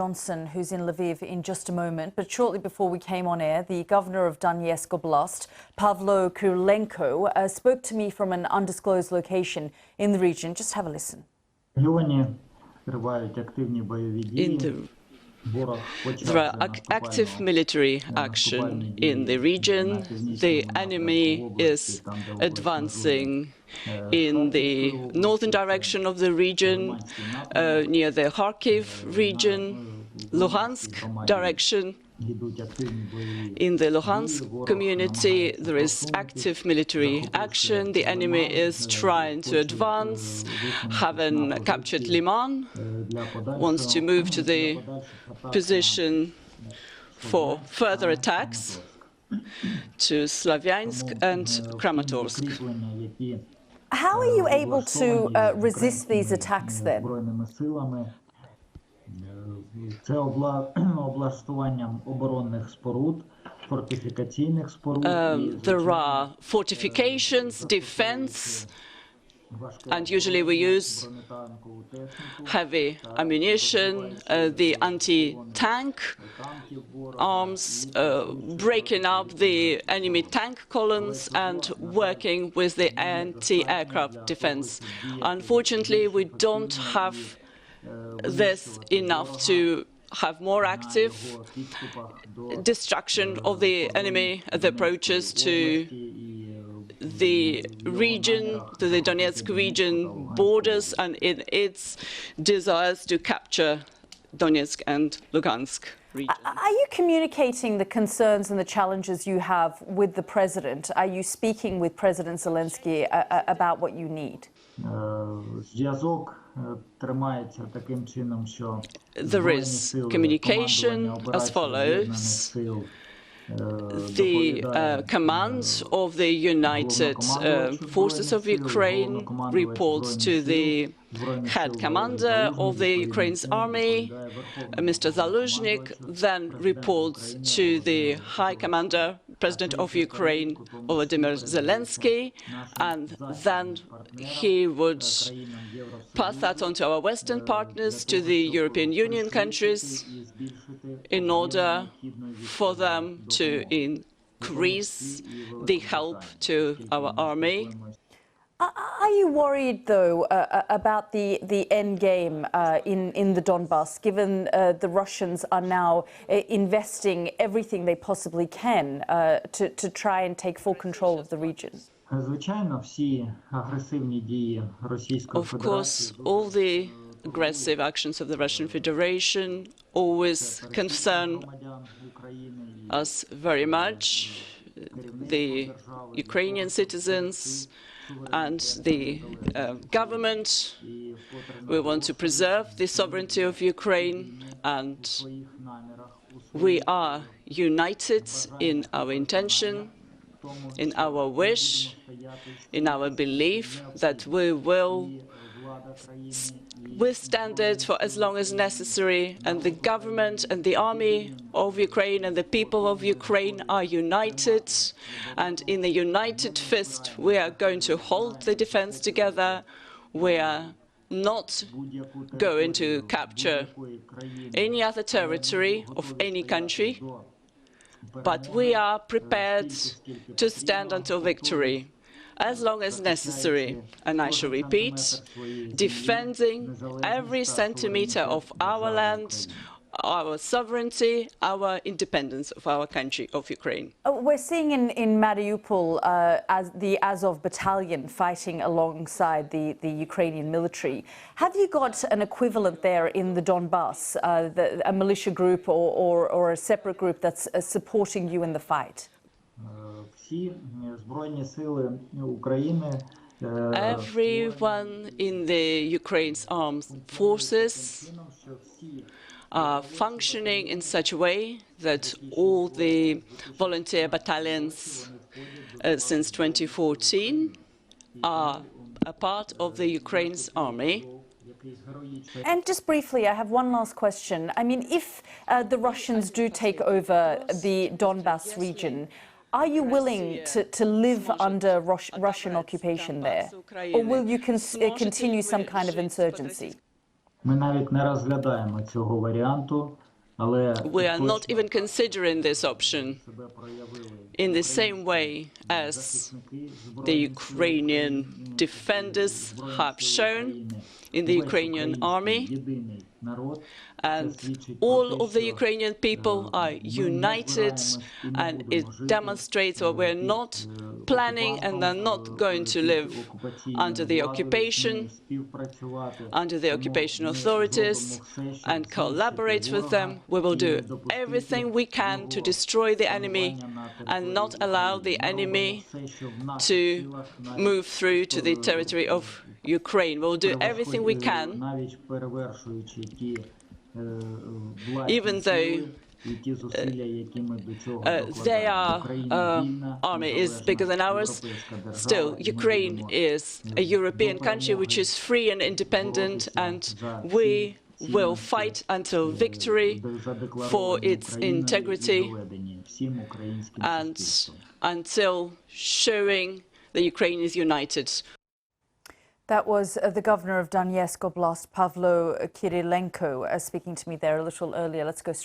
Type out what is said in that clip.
Johnson, who's in Lviv in just a moment, but shortly before we came on air, the governor of Donetsk Oblast, Pavlo Kyrylenko, spoke to me from an undisclosed location in the region. Just have a listen. There are active military action in the region. The enemy is advancing in the northern direction of the region, near the Kharkiv region, Luhansk direction. In the Luhansk community, there is active military action. The enemy is trying to advance, having captured Liman, wants to move to the position for further attacks to Slavyansk and Kramatorsk. How are you able to resist these attacks then? Це облаштуванням оборонних споруд, фортифікаційних споруд. There are fortifications, defense, and usually we use heavy ammunition, the anti-tank arms, breaking up the enemy tank columns and working with the anti-aircraft defense. Unfortunately, we don't have this enough to have more active destruction of the enemy at the approaches to the region, to the Donetsk region borders, and in its desires to capture Donetsk and Lugansk region. Are you communicating the concerns and the challenges you have with the president? Are you speaking with President Zelensky about what you need? There is communication as follows. The command of the United Forces of Ukraine reports to the head commander of the Ukraine's army, Mr. Zaluzhnik, then reports to the high commander, President of Ukraine, Volodymyr Zelensky, and then he would pass that on to our Western partners, to the European Union countries, in order for them to increase the help to our army. Are you worried, though, about the end game in the Donbass, given the Russians are now investing everything they possibly can to try and take full control of the region? Of course, all the aggressive actions of the Russian Federation always concern us very much, the Ukrainian citizens and the government. We want to preserve the sovereignty of Ukraine, and we are united in our intention, in our wish, in our belief that we will withstand it for as long as necessary, and the government and the army of Ukraine and the people of Ukraine are united, and in the united fist we are going to hold the defense together. We are not going to capture any other territory of any country, but we are prepared to stand until victory, as long as necessary. And I shall repeat, defending every centimeter of our land, our sovereignty, our independence of our country, of Ukraine. We're seeing in Mariupol as the Azov battalion fighting alongside the Ukrainian military. Have you got an equivalent there in the Donbass, a militia group or a separate group that's supporting you in the fight? Everyone in the Ukraine's armed forces are functioning in such a way that all the volunteer battalions since 2014 are a part of the Ukraine's army. And just briefly, I have one last question. I mean, if the Russians do take over the Donbass region, are you willing to live under Russian occupation there? Or will you continue some kind of insurgency? Ми навіть не розглядаємо цього варіанту, але We are not even considering this option себе проявили in the same way as the Ukrainian defenders have shown in the Ukrainian army. єдиний народ. And all of the Ukrainian people are united, and it demonstrates that we're not planning and are not going to live under the occupation, under the occupation authorities, and collaborate with them. We will do everything we can to destroy the enemy and not allow the enemy to move through to the territory of Ukraine. We'll do everything we can, even though their army is bigger than ours. Still, Ukraine is a European country which is free and independent, and we will fight until victory for its integrity and until showing that Ukraine is united. That was the governor of Donetsk Oblast, Pavlo Kyrylenko, speaking to me there a little earlier. Let's go straight